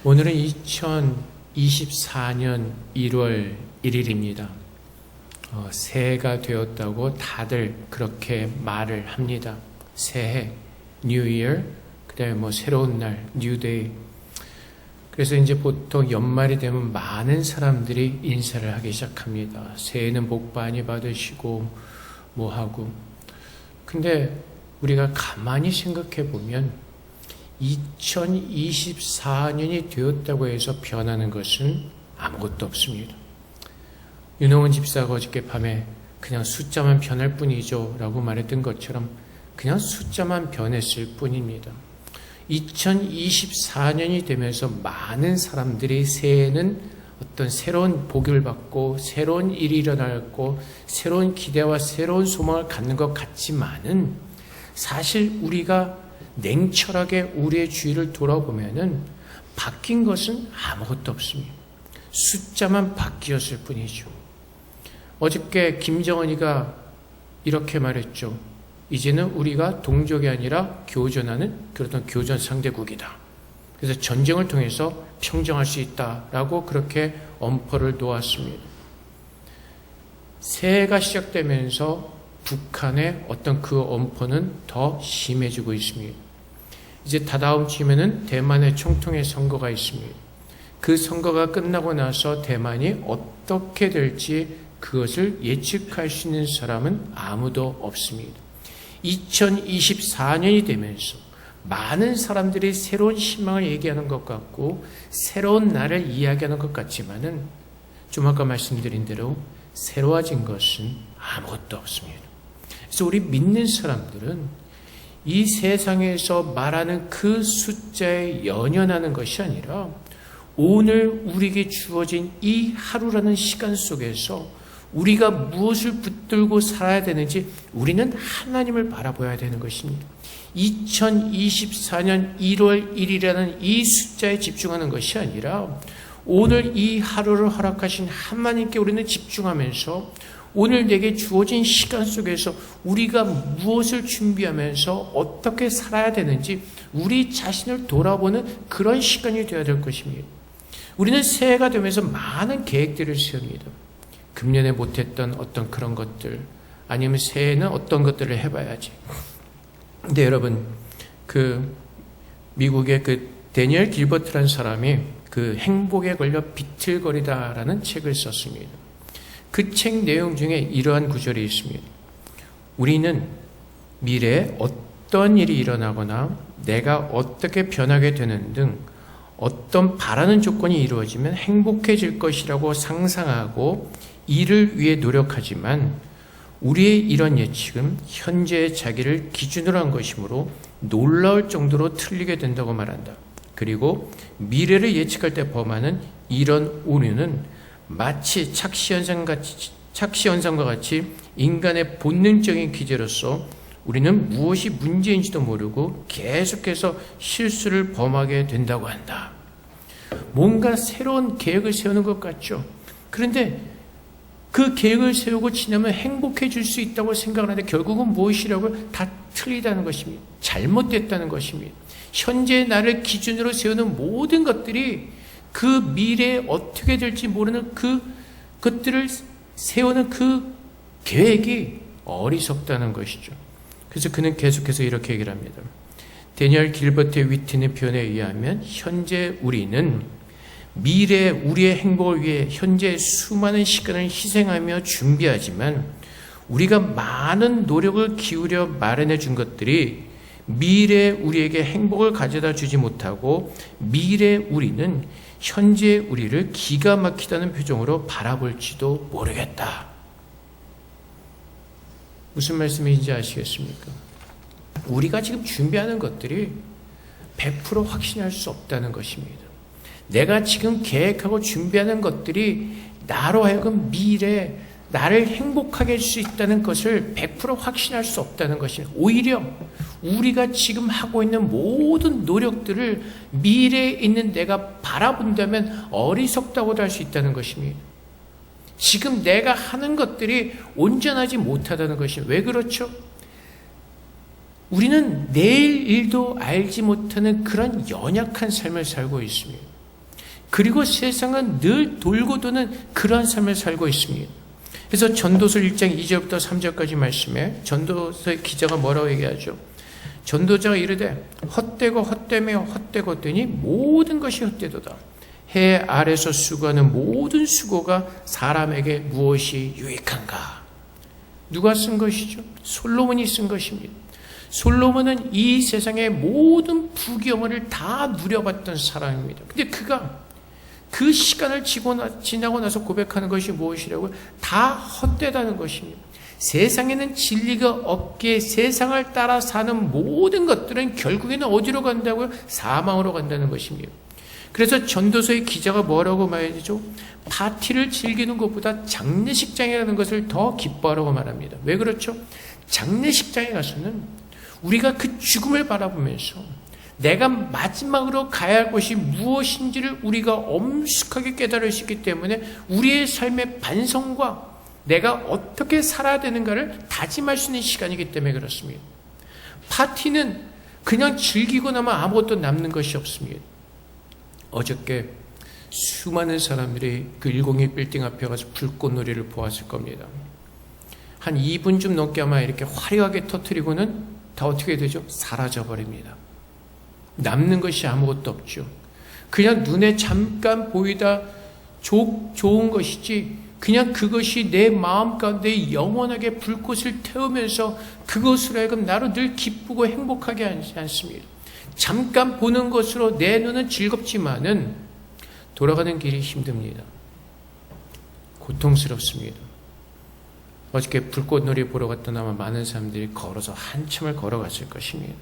오늘은 2024년 1월 1일입니다. 새해가 되었다고 다들 그렇게 말을 합니다. 새해, New Year, 그 다음에 새로운 날, New Day. 그래서 이제 보통 연말이 되면 많은 사람들이 인사를 하기 시작합니다. 새해는 복 많이 받으시고, 하고. 근데 우리가 가만히 생각해 보면 2024년이 되었다고 해서 변하는 것은 아무것도 없습니다. 윤홍은 집사가 어저께 밤에 그냥 숫자만 변할 뿐이죠 라고 말했던 것처럼 그냥 숫자만 변했을 뿐입니다. 2024년이 되면서 많은 사람들이 새해에는 어떤 새로운 복을 받고 새로운 일이 일어나고 새로운 기대와 새로운 소망을 갖는 것 같지만은 사실 우리가 냉철하게 우리의 주위를 돌아보면은 바뀐 것은 아무것도 없습니다. 숫자만 바뀌었을 뿐이죠. 어저께 김정은이가 이렇게 말했죠. 이제는 우리가 동족이 아니라 교전하는 그런 교전 상대국이다. 그래서 전쟁을 통해서 평정할 수 있다라고 그렇게 엄포를 놓았습니다. 새해가 시작되면서 북한의 어떤 그 엄포는 더 심해지고 있습니다. 이제 다다음 주면은 대만의 총통의 선거가 있습니다. 그 선거가 끝나고 나서 대만이 어떻게 될지 그것을 예측할 수 있는 사람은 아무도 없습니다. 2024년이 되면서 많은 사람들이 새로운 희망을 얘기하는 것 같고 새로운 날을 이야기하는 것 같지만은 좀 아까 말씀드린 대로 새로워진 것은 아무것도 없습니다. 그래서 우리 믿는 사람들은 이 세상에서 말하는 그 숫자에 연연하는 것이 아니라 오늘 우리에게 주어진 이 하루라는 시간 속에서 우리가 무엇을 붙들고 살아야 되는지 우리는 하나님을 바라봐야 되는 것입니다. 2024년 1월 1일이라는 이 숫자에 집중하는 것이 아니라 오늘 이 하루를 허락하신 하나님께 우리는 집중하면서 오늘 내게 주어진 시간 속에서 우리가 무엇을 준비하면서 어떻게 살아야 되는지 우리 자신을 돌아보는 그런 시간이 되어야 될 것입니다. 우리는 새해가 되면서 많은 계획들을 세웁니다. 금년에 못했던 어떤 그런 것들, 아니면 새해에는 어떤 것들을 해봐야지. 근데 여러분, 미국의 데니얼 길버트라는 사람이 행복에 걸려 비틀거리다라는 책을 썼습니다. 그 책 내용 중에 이러한 구절이 있습니다. 우리는 미래에 어떤 일이 일어나거나 내가 어떻게 변하게 되는 등 어떤 바라는 조건이 이루어지면 행복해질 것이라고 상상하고 이를 위해 노력하지만 우리의 이런 예측은 현재의 자기를 기준으로 한 것이므로 놀라울 정도로 틀리게 된다고 말한다. 그리고 미래를 예측할 때 범하는 이런 오류는 마치 착시현상과 같이 인간의 본능적인 기제로서 우리는 무엇이 문제인지도 모르고 계속해서 실수를 범하게 된다고 한다. 뭔가 새로운 계획을 세우는 것 같죠. 그런데 그 계획을 세우고 지나면 행복해질 수 있다고 생각하는데 결국은 무엇이라고 다 틀리다는 것입니다. 잘못됐다는 것입니다. 현재 나를 기준으로 세우는 모든 것들이 그 미래에 어떻게 될지 모르는 그것들을 세우는 그 계획이 어리석다는 것이죠. 그래서 그는 계속해서 이렇게 얘기를 합니다. 데니얼 길버트의 위트는 표현에 의하면 현재 우리는 미래의 우리의 행복을 위해 현재 수많은 시간을 희생하며 준비하지만 우리가 많은 노력을 기울여 마련해 준 것들이 미래에 우리에게 행복을 가져다 주지 못하고 미래의 우리는 현재 우리를 기가 막히다는 표정으로 바라볼지도 모르겠다. 무슨 말씀인지 아시겠습니까? 우리가 지금 준비하는 것들이 100% 확신할 수 없다는 것입니다. 내가 지금 계획하고 준비하는 것들이 나로 하여금 미래에 나를 행복하게 할 수 있다는 것을 100% 확신할 수 없다는 것입니다. 오히려 우리가 지금 하고 있는 모든 노력들을 미래에 있는 내가 바라본다면 어리석다고도 할 수 있다는 것입니다. 지금 내가 하는 것들이 온전하지 못하다는 것입니다. 왜 그렇죠? 우리는 내일 일도 알지 못하는 그런 연약한 삶을 살고 있습니다. 그리고 세상은 늘 돌고 도는 그러한 삶을 살고 있습니다. 그래서 전도서 1장 2절부터 3절까지 말씀에 전도서의 기자가 뭐라고 얘기하죠? 전도자가 이르되 헛되고 헛되며 헛되고 헛되니 모든 것이 헛되도다. 해 아래서 수고하는 모든 수고가 사람에게 무엇이 유익한가? 누가 쓴 것이죠? 솔로몬이 쓴 것입니다. 솔로몬은 이 세상의 모든 부귀영화를 다 누려봤던 사람입니다. 근데 그가 그 시간을 지나고 나서 고백하는 것이 무엇이라고요? 다 헛되다는 것입니다. 세상에는 진리가 없기에 세상을 따라 사는 모든 것들은 결국에는 어디로 간다고요? 사망으로 간다는 것입니다. 그래서 전도서의 기자가 뭐라고 말이죠? 파티를 즐기는 것보다 장례식장이라는 것을 더 기뻐하라고 말합니다. 왜 그렇죠? 장례식장에 가서는 우리가 그 죽음을 바라보면서 내가 마지막으로 가야 할 곳이 무엇인지를 우리가 엄숙하게 깨달을 수 있기 때문에 우리의 삶의 반성과 내가 어떻게 살아야 되는가를 다짐할 수 있는 시간이기 때문에 그렇습니다. 파티는 그냥 즐기고 나면 아무것도 남는 것이 없습니다. 어저께 수많은 사람들이 그 101 빌딩 앞에 가서 불꽃놀이를 보았을 겁니다. 한 2분 좀 넘게 아마 이렇게 화려하게 터뜨리고는 다 어떻게 되죠? 사라져버립니다. 남는 것이 아무것도 없죠. 그냥 눈에 잠깐 보이다 좋은 것이지 그냥 그것이 내 마음 가운데 영원하게 불꽃을 태우면서 그것으로 하여금 나를 늘 기쁘고 행복하게 하지 않습니다. 잠깐 보는 것으로 내 눈은 즐겁지만은 돌아가는 길이 힘듭니다. 고통스럽습니다. 어저께 불꽃놀이 보러 갔던 아마 많은 사람들이 걸어서 한참을 걸어갔을 것입니다.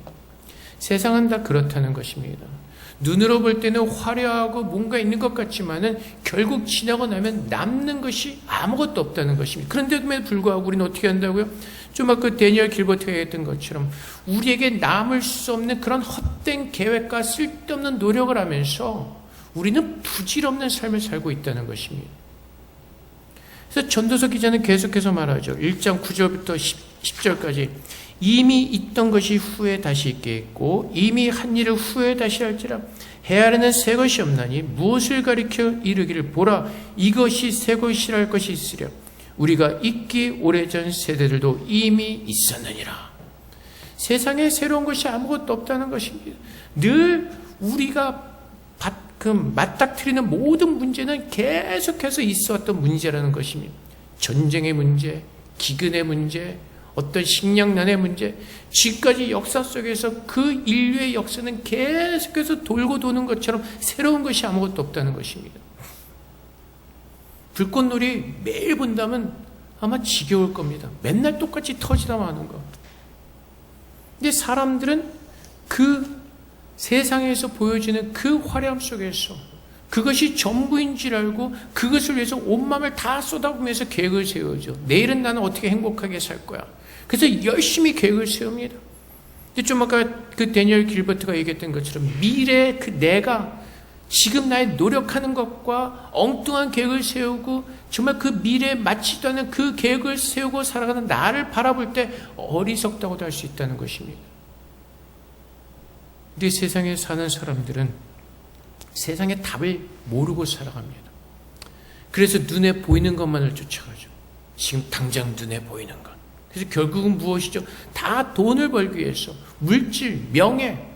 세상은 다 그렇다는 것입니다. 눈으로 볼 때는 화려하고 뭔가 있는 것 같지만은 결국 지나고 나면 남는 것이 아무것도 없다는 것입니다. 그런데도 불구하고 우리는 어떻게 한다고요? 좀 아까 데니얼 길버트가 얘기했던 것처럼 우리에게 남을 수 없는 그런 헛된 계획과 쓸데없는 노력을 하면서 우리는 부질없는 삶을 살고 있다는 것입니다. 그래서 전도서 기자는 계속해서 말하죠. 1장 9절부터 10절까지 이미 있던 것이 후에 다시 있게 있고 이미 한 일을 후에 다시 할지라 헤아리는 새 것이 없나니 무엇을 가리켜 이르기를 보라 이것이 새 것이라 할 것이 있으랴 우리가 있기 오래전 세대들도 이미 있었느니라. 세상에 새로운 것이 아무것도 없다는 것입니다. 늘 우리가 맞닥뜨리는 모든 문제는 계속해서 있었던 문제라는 것입니다. 전쟁의 문제, 기근의 문제, 어떤 식량난의 문제, 지금까지 역사 속에서 그 인류의 역사는 계속해서 돌고 도는 것처럼 새로운 것이 아무것도 없다는 것입니다. 불꽃놀이 매일 본다면 아마 지겨울 겁니다. 맨날 똑같이 터지다 마는 거. 근데 사람들은 그 세상에서 보여지는 그 화려함 속에서 그것이 전부인 줄 알고 그것을 위해서 온 마음을 다 쏟아부으면서 계획을 세우죠. 내일은 나는 어떻게 행복하게 살 거야. 그래서 열심히 계획을 세웁니다. 근데 좀 아까 그 데니얼 길버트가 얘기했던 것처럼 미래의 그 내가 지금 나의 노력하는 것과 엉뚱한 계획을 세우고 정말 그 미래에 맞지도 않은 그 계획을 세우고 살아가는 나를 바라볼 때 어리석다고도 할 수 있다는 것입니다. 근데 세상에 사는 사람들은 세상의 답을 모르고 살아갑니다. 그래서 눈에 보이는 것만을 쫓아가죠. 지금 당장 눈에 보이는 것. 그래서 결국은 무엇이죠? 다 돈을 벌기 위해서 물질, 명예,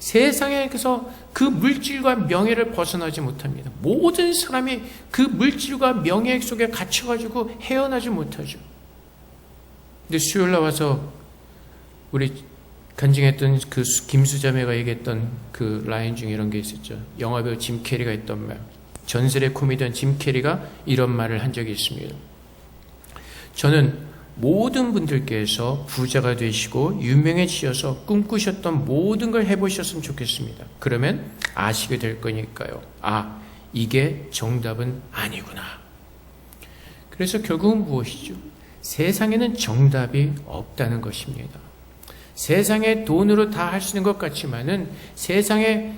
세상에서 그 물질과 명예를 벗어나지 못합니다. 모든 사람이 그 물질과 명예 속에 갇혀가지고 헤어나지 못하죠. 근데 수요일 나와서 우리 간증했던 그 김수자매가 얘기했던 그 라인 중에 이런 게 있었죠. 영화배우 짐 캐리가 했던 말. 전설의 코미디언 짐 캐리가 이런 말을 한 적이 있습니다. 저는 모든 분들께서 부자가 되시고 유명해지셔서 꿈꾸셨던 모든 걸 해보셨으면 좋겠습니다. 그러면 아시게 될 거니까요. 아, 이게 정답은 아니구나. 그래서 결국은 무엇이죠? 세상에는 정답이 없다는 것입니다. 세상에 돈으로 다 할 수 있는 것 같지만은 세상에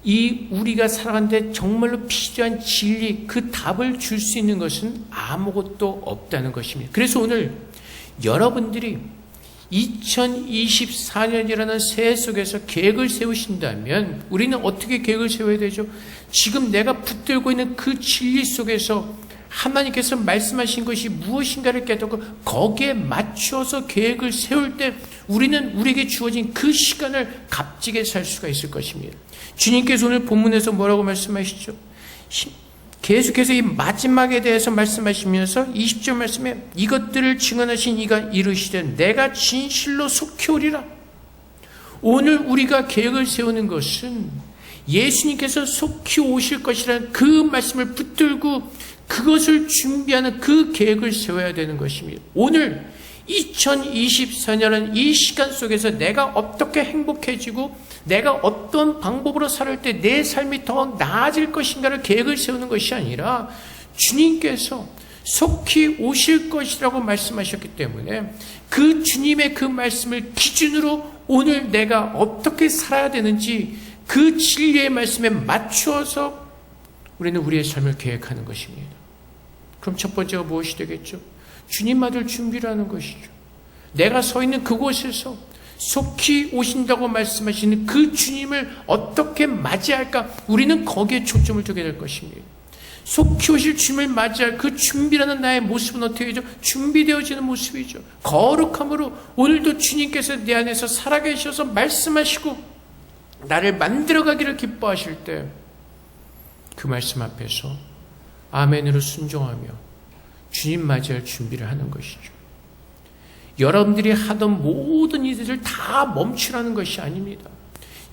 이 우리가 살아가는데 정말로 필요한 진리, 그 답을 줄 수 있는 것은 아무것도 없다는 것입니다. 그래서 오늘 여러분들이 2024년이라는 새해 속에서 계획을 세우신다면 우리는 어떻게 계획을 세워야 되죠? 지금 내가 붙들고 있는 그 진리 속에서 하나님께서 말씀하신 것이 무엇인가를 깨닫고 거기에 맞춰서 계획을 세울 때 우리는 우리에게 주어진 그 시간을 값지게 살 수가 있을 것입니다. 주님께서 오늘 본문에서 뭐라고 말씀하시죠? 계속해서 이 마지막에 대해서 말씀하시면서 20절 말씀에 이것들을 증언하신 이가 이르시되 내가 진실로 속히 오리라. 오늘 우리가 계획을 세우는 것은 예수님께서 속히 오실 것이라는 그 말씀을 붙들고 그것을 준비하는 그 계획을 세워야 되는 것입니다. 오늘 2024년은 이 시간 속에서 내가 어떻게 행복해지고 내가 어떤 방법으로 살 때 내 삶이 더 나아질 것인가를 계획을 세우는 것이 아니라 주님께서 속히 오실 것이라고 말씀하셨기 때문에 그 주님의 그 말씀을 기준으로 오늘 내가 어떻게 살아야 되는지 그 진리의 말씀에 맞추어서 우리는 우리의 삶을 계획하는 것입니다. 그럼 첫 번째가 무엇이 되겠죠? 주님 맞을 준비를 하는 것이죠. 내가 서 있는 그곳에서 속히 오신다고 말씀하시는 그 주님을 어떻게 맞이할까? 우리는 거기에 초점을 두게 될 것입니다. 속히 오실 주님을 맞이할 그 준비라는 나의 모습은 어떻게 되죠? 준비되어지는 모습이죠. 거룩함으로 오늘도 주님께서 내 안에서 살아계셔서 말씀하시고 나를 만들어가기를 기뻐하실 때 그 말씀 앞에서 아멘으로 순종하며 주님 맞이할 준비를 하는 것이죠. 여러분들이 하던 모든 일들을 다 멈추라는 것이 아닙니다.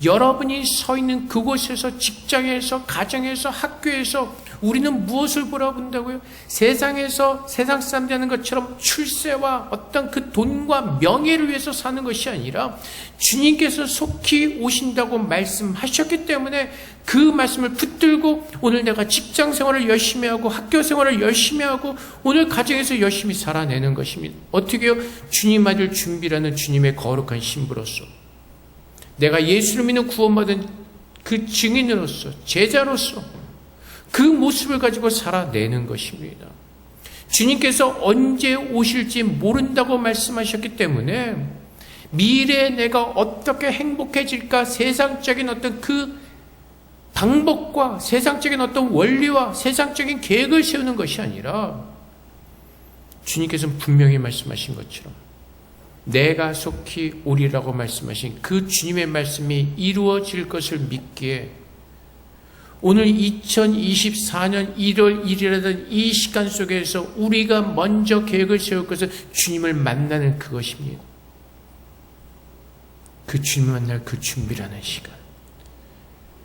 여러분이 서 있는 그곳에서, 직장에서, 가정에서, 학교에서 우리는 무엇을 보라본다고요? 세상에서 세상 사람 되는 것처럼 출세와 어떤 그 돈과 명예를 위해서 사는 것이 아니라 주님께서 속히 오신다고 말씀하셨기 때문에 그 말씀을 붙들고 오늘 내가 직장 생활을 열심히 하고 학교 생활을 열심히 하고 오늘 가정에서 열심히 살아내는 것입니다. 어떻게 해요? 주님 맞을 준비라는 주님의 거룩한 신부로서 내가 예수를 믿는 구원받은 그 증인으로서 제자로서 그 모습을 가지고 살아내는 것입니다. 주님께서 언제 오실지 모른다고 말씀하셨기 때문에 미래에 내가 어떻게 행복해질까 세상적인 어떤 그 방법과 세상적인 어떤 원리와 세상적인 계획을 세우는 것이 아니라 주님께서는 분명히 말씀하신 것처럼 내가 속히 오리라고 말씀하신 그 주님의 말씀이 이루어질 것을 믿기에 오늘 2024년 1월 1일이라는 이 시간 속에서 우리가 먼저 계획을 세울 것은 주님을 만나는 그것입니다. 그 주님을 만날 그 준비라는 시간.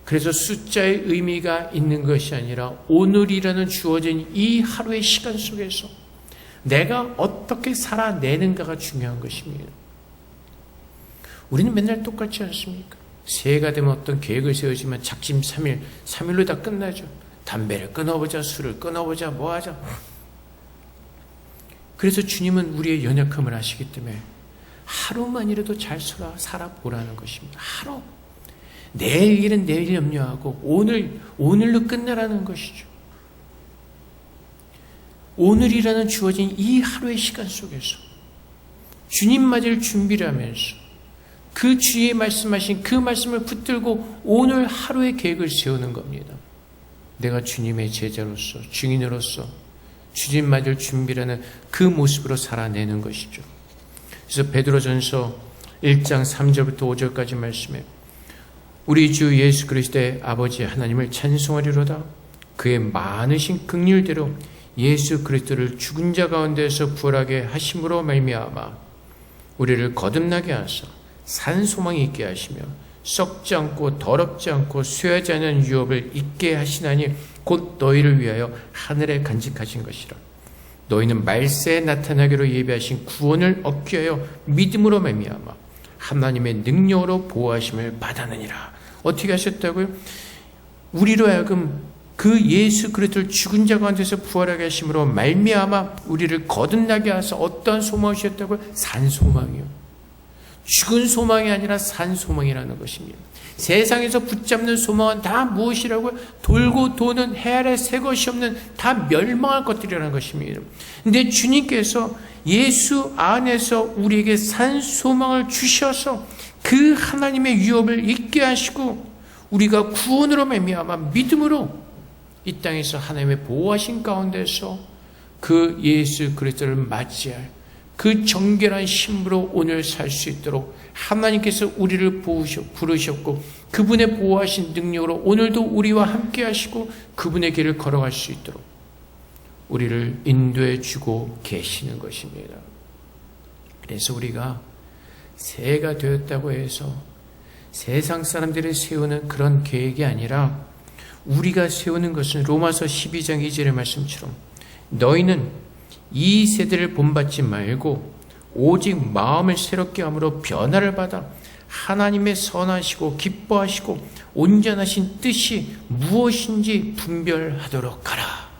그래서 숫자의 의미가 있는 것이 아니라 오늘이라는 주어진 이 하루의 시간 속에서 내가 어떻게 살아내는가가 중요한 것입니다. 우리는 맨날 똑같지 않습니까? 새해가 되면 어떤 계획을 세우지만 작심 3일로 다 끝나죠. 담배를 끊어보자, 술을 끊어보자, 뭐하자. 그래서 주님은 우리의 연약함을 아시기 때문에 하루만이라도 잘 살아보라는 것입니다. 하루. 내일 일은 내일 염려하고 오늘로 끝내라는 것이죠. 오늘이라는 주어진 이 하루의 시간 속에서 주님 맞을 준비를 하면서 그 주의 말씀하신 그 말씀을 붙들고 오늘 하루의 계획을 세우는 겁니다. 내가 주님의 제자로서 증인으로서 주님 맞을 준비라는 그 모습으로 살아내는 것이죠. 그래서 베드로전서 1장 3절부터 5절까지 말씀에 우리 주 예수 그리스도의 아버지 하나님을 찬송하리로다. 그의 많으신 긍휼대로 예수 그리스도를 죽은 자 가운데서 부활하게 하심으로 말미암아 우리를 거듭나게 하사 산 소망이 있게 하시며 썩지 않고 더럽지 않고 쇠하지 않은 유업을 있게 하시나니 곧 너희를 위하여 하늘에 간직하신 것이라. 너희는 말세에 나타나기로 예비하신 구원을 얻기 위하여 믿음으로 말미암아 하나님의 능력으로 보호하심을 받았느니라. 어떻게 하셨다고요? 우리로 하여금 그 예수 그리스도를 죽은 자 가운데서 부활하게 하심으로 말미암아 우리를 거듭나게 하사 어떠한 소망이셨다고요? 산 소망이요. 죽은 소망이 아니라 산 소망이라는 것입니다. 세상에서 붙잡는 소망은 다 무엇이라고요? 돌고 도는 해 아래 새 것이 없는 다 멸망할 것들이라는 것입니다. 근데 주님께서 예수 안에서 우리에게 산 소망을 주셔서 그 하나님의 유업을 잊게 하시고 우리가 구원으로 말미암아 믿음으로 이 땅에서 하나님의 보호하신 가운데서 그 예수 그리스도를 맞이할 그 정결한 신부로 오늘 살 수 있도록 하나님께서 우리를 부르셨고 그분의 보호하신 능력으로 오늘도 우리와 함께 하시고 그분의 길을 걸어갈 수 있도록 우리를 인도해 주고 계시는 것입니다. 그래서 우리가 새해가 되었다고 해서 세상 사람들이 세우는 그런 계획이 아니라 우리가 세우는 것은 로마서 12장 2절의 말씀처럼 너희는 이 세대를 본받지 말고 오직 마음을 새롭게 함으로 변화를 받아 하나님의 선하시고 기뻐하시고 온전하신 뜻이 무엇인지 분별하도록 하라.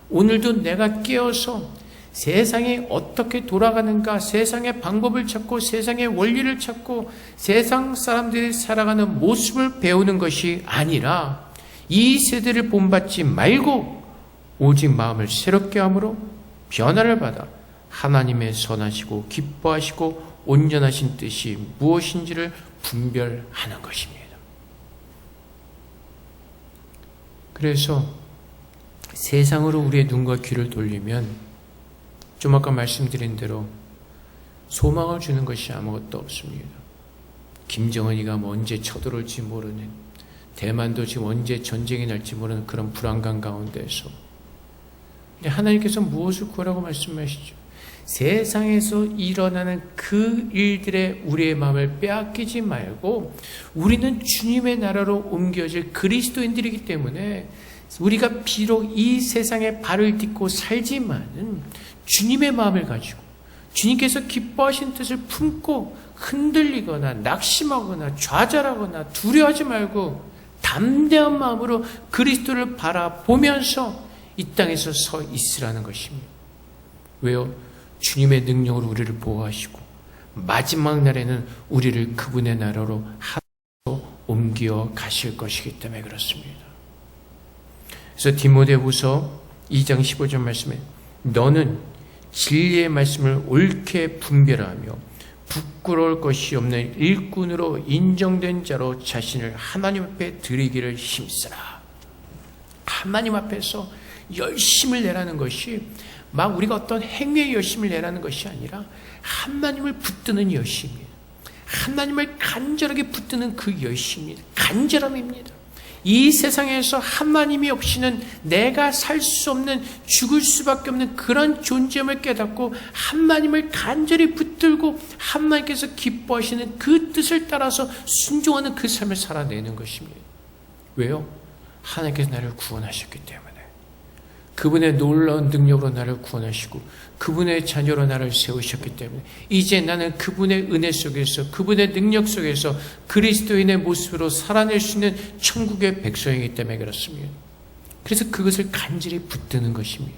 오늘도 내가 깨어서 세상이 어떻게 돌아가는가, 세상의 방법을 찾고 세상의 원리를 찾고 세상 사람들이 살아가는 모습을 배우는 것이 아니라 이 세대를 본받지 말고 오직 마음을 새롭게 함으로 변화를 받아 하나님의 선하시고 기뻐하시고 온전하신 뜻이 무엇인지를 분별하는 것입니다. 그래서 세상으로 우리의 눈과 귀를 돌리면 좀 아까 말씀드린 대로 소망을 주는 것이 아무것도 없습니다. 김정은이가 언제 쳐들어올지 모르는, 대만도 지금 언제 전쟁이 날지 모르는 그런 불안감 가운데서 하나님께서 무엇을 구하라고 말씀하시죠? 세상에서 일어나는 그 일들에 우리의 마음을 빼앗기지 말고 우리는 주님의 나라로 옮겨질 그리스도인들이기 때문에 우리가 비록 이 세상에 발을 딛고 살지만은 주님의 마음을 가지고 주님께서 기뻐하신 뜻을 품고 흔들리거나 낙심하거나 좌절하거나 두려워하지 말고 담대한 마음으로 그리스도를 바라보면서 이 땅에서 서 있으라는 것입니다. 왜요? 주님의 능력으로 우리를 보호하시고 마지막 날에는 우리를 그분의 나라로 하나로 옮겨 가실 것이기 때문에 그렇습니다. 그래서 디모데후서 2장 15절 말씀에 너는 진리의 말씀을 옳게 분별하며 부끄러울 것이 없는 일꾼으로 인정된 자로 자신을 하나님 앞에 드리기를 힘쓰라. 하나님 앞에서 열심을 내라는 것이 막 우리가 어떤 행위에 열심을 내라는 것이 아니라 하나님을 붙드는 열심이에요. 하나님을 간절하게 붙드는 그 열심입니다. 간절함입니다. 이 세상에서 하나님이 없이는 내가 살 수 없는, 죽을 수밖에 없는 그런 존재임을 깨닫고 하나님을 간절히 붙들고 하나님께서 기뻐하시는 그 뜻을 따라서 순종하는 그 삶을 살아내는 것입니다. 왜요? 하나님께서 나를 구원하셨기 때문에. 그분의 놀라운 능력으로 나를 구원하시고 그분의 자녀로 나를 세우셨기 때문에 이제 나는 그분의 은혜 속에서, 그분의 능력 속에서 그리스도인의 모습으로 살아낼 수 있는 천국의 백성이기 때문에 그렇습니다. 그래서 그것을 간절히 붙드는 것입니다.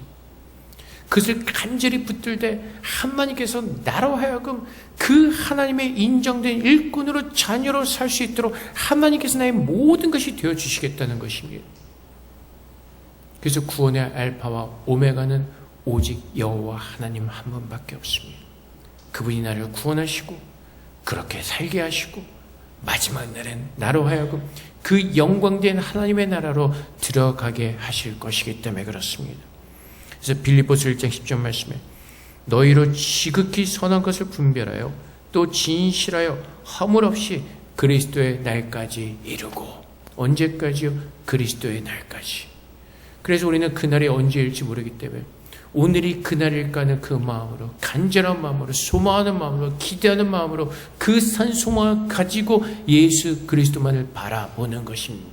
그것을 간절히 붙들 때 하나님께서 나로 하여금 그 하나님의 인정된 일꾼으로 자녀로 살 수 있도록 하나님께서 나의 모든 것이 되어주시겠다는 것입니다. 그래서 구원의 알파와 오메가는 오직 여호와 하나님 한 분밖에 없습니다. 그분이 나를 구원하시고 그렇게 살게 하시고 마지막 날엔 나로 하여금 그 영광된 하나님의 나라로 들어가게 하실 것이기 때문에 그렇습니다. 그래서 빌립보서 1장 10절 말씀에 너희로 지극히 선한 것을 분별하여 또 진실하여 허물 없이 그리스도의 날까지 이루고. 언제까지요? 그리스도의 날까지. 그래서 우리는 그날이 언제일지 모르기 때문에 오늘이 그날일까 하는 그 마음으로, 간절한 마음으로, 소망하는 마음으로, 기대하는 마음으로 그 산 소망을 가지고 예수 그리스도만을 바라보는 것입니다.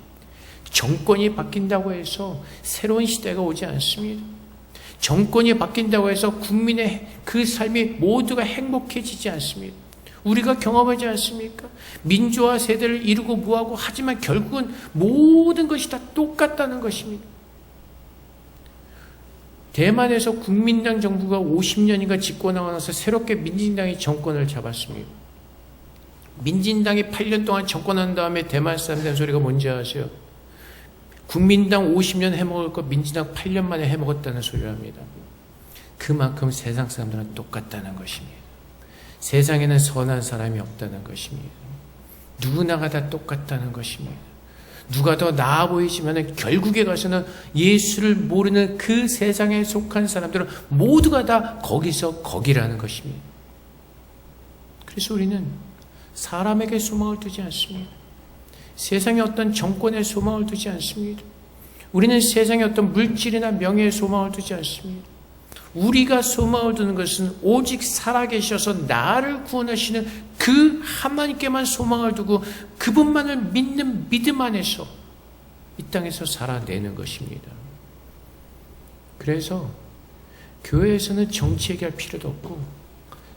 정권이 바뀐다고 해서 새로운 시대가 오지 않습니다. 정권이 바뀐다고 해서 국민의 그 삶이 모두가 행복해지지 않습니다. 우리가 경험하지 않습니까? 민주화 세대를 이루고 뭐하고 하지만 결국은 모든 것이 다 똑같다는 것입니다. 대만에서 국민당 정부가 50년인가 집권하고 나서 새롭게 민진당이 정권을 잡았습니다. 민진당이 8년 동안 정권한 다음에 대만 사람 된 소리가 뭔지 아세요? 국민당 50년 해먹을 거 민진당 8년 만에 해먹었다는 소리를 합니다. 그만큼 세상 사람들은 똑같다는 것입니다. 세상에는 선한 사람이 없다는 것입니다. 누구나가 다 똑같다는 것입니다. 누가 더 나아 보이지만 결국에 가서는 예수를 모르는 그 세상에 속한 사람들은 모두가 다 거기서 거기라는 것입니다. 그래서 우리는 사람에게 소망을 두지 않습니다. 세상의 어떤 정권에 소망을 두지 않습니다. 우리는 세상의 어떤 물질이나 명예에 소망을 두지 않습니다. 우리가 소망을 두는 것은 오직 살아계셔서 나를 구원하시는 그 하나님께만 소망을 두고 그분만을 믿는 믿음 안에서 이 땅에서 살아내는 것입니다. 그래서 교회에서는 정치 얘기할 필요도 없고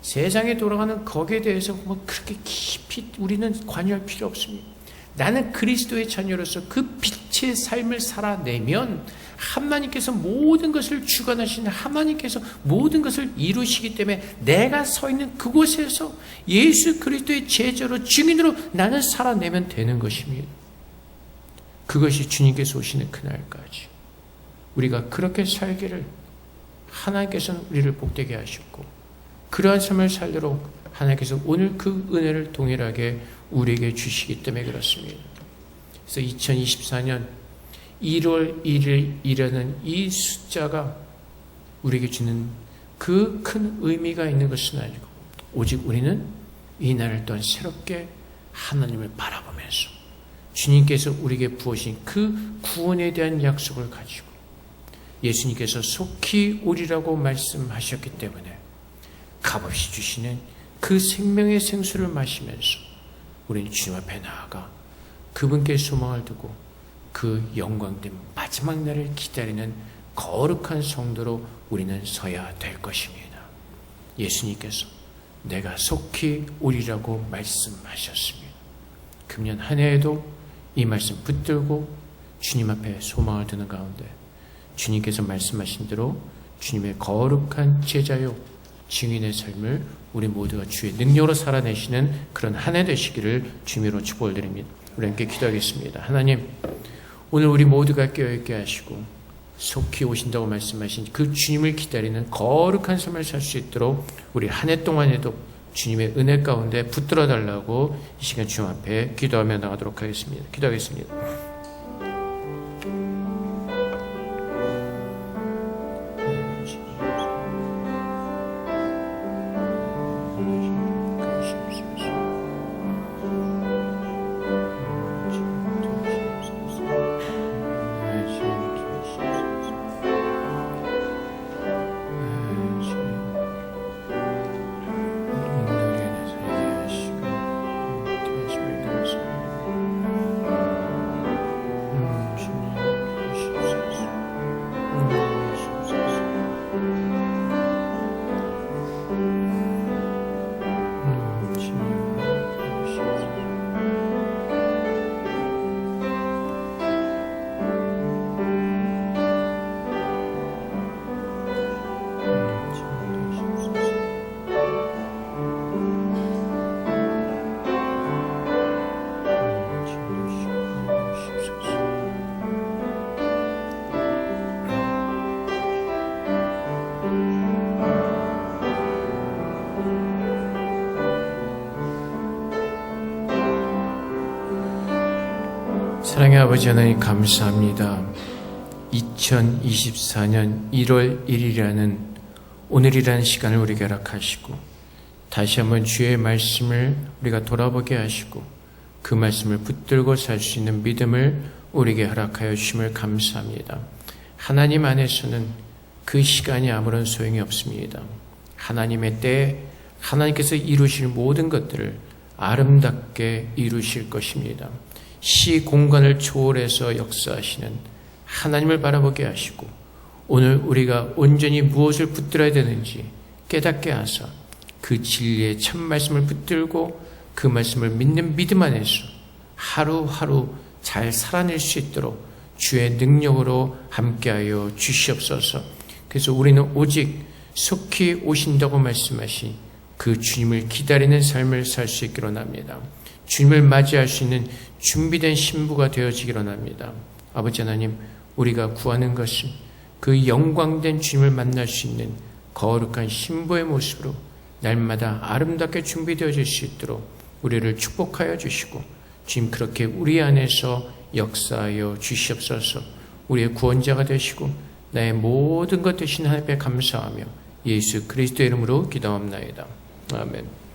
세상에 돌아가는 거기에 대해서 뭐 그렇게 깊이 우리는 관여할 필요 없습니다. 나는 그리스도의 자녀로서 그 빛의 삶을 살아내면 하나님께서 모든 것을 주관하시는 하나님께서 모든 것을 이루시기 때문에 내가 서 있는 그곳에서 예수 그리스도의 제자로 증인으로 나는 살아내면 되는 것입니다. 그것이 주님께서 오시는 그날까지 우리가 그렇게 살기를 하나님께서는 우리를 복되게 하셨고 그러한 삶을 살도록 하나님께서 오늘 그 은혜를 동일하게 우리에게 주시기 때문에 그렇습니다. 그래서 2024년 1월 1일이라는 이 숫자가 우리에게 주는 그 큰 의미가 있는 것은 아니고 오직 우리는 이 날을 또한 새롭게 하나님을 바라보면서 주님께서 우리에게 부으신 그 구원에 대한 약속을 가지고 예수님께서 속히 오리라고 말씀하셨기 때문에 값없이 주시는 그 생명의 생수를 마시면서 우리는 주님 앞에 나아가 그분께 소망을 두고 그 영광된 마지막 날을 기다리는 거룩한 성도로 우리는 서야 될 것입니다. 예수님께서 내가 속히 오리라고 말씀하셨습니다. 금년 한 해에도 이 말씀 붙들고 주님 앞에 소망을 두는 가운데 주님께서 말씀하신 대로 주님의 거룩한 제자요 증인의 삶을 우리 모두가 주의 능력으로 살아내시는 그런 한 해 되시기를 주님으로 축복을 드립니다. 우리 함께 기도하겠습니다. 하나님, 오늘 우리 모두가 깨어있게 하시고 속히 오신다고 말씀하신 그 주님을 기다리는 거룩한 삶을 살 수 있도록 우리 한 해 동안에도 주님의 은혜 가운데 붙들어 달라고 이 시간 주님 앞에 기도하며 나가도록 하겠습니다. 기도하겠습니다. 사랑의 아버지 하나님 감사합니다. 2024년 1월 1일이라는 오늘이라는 시간을 우리에게 허락하시고 다시 한번 주의 말씀을 우리가 돌아보게 하시고 그 말씀을 붙들고 살 수 있는 믿음을 우리에게 허락하여 주심을 감사합니다. 하나님 안에서는 그 시간이 아무런 소용이 없습니다. 하나님의 때에 하나님께서 이루실 모든 것들을 아름답게 이루실 것입니다. 시 공간을 초월해서 역사하시는 하나님을 바라보게 하시고 오늘 우리가 온전히 무엇을 붙들어야 되는지 깨닫게 하사 그 진리의 참 말씀을 붙들고 그 말씀을 믿는 믿음 안에서 하루하루 잘 살아낼 수 있도록 주의 능력으로 함께하여 주시옵소서. 그래서 우리는 오직 속히 오신다고 말씀하신 그 주님을 기다리는 삶을 살 수 있기로 합니다. 주님을 맞이할 수 있는 준비된 신부가 되어지기로 합니다. 아버지 하나님, 우리가 구하는 것은 그 영광된 주님을 만날 수 있는 거룩한 신부의 모습으로 날마다 아름답게 준비되어질 수 있도록 우리를 축복하여 주시고, 주님 그렇게 우리 안에서 역사하여 주시옵소서. 우리의 구원자가 되시고 나의 모든 것 되신 하나님께 감사하며 예수 그리스도의 이름으로 기도합나이다. 아멘.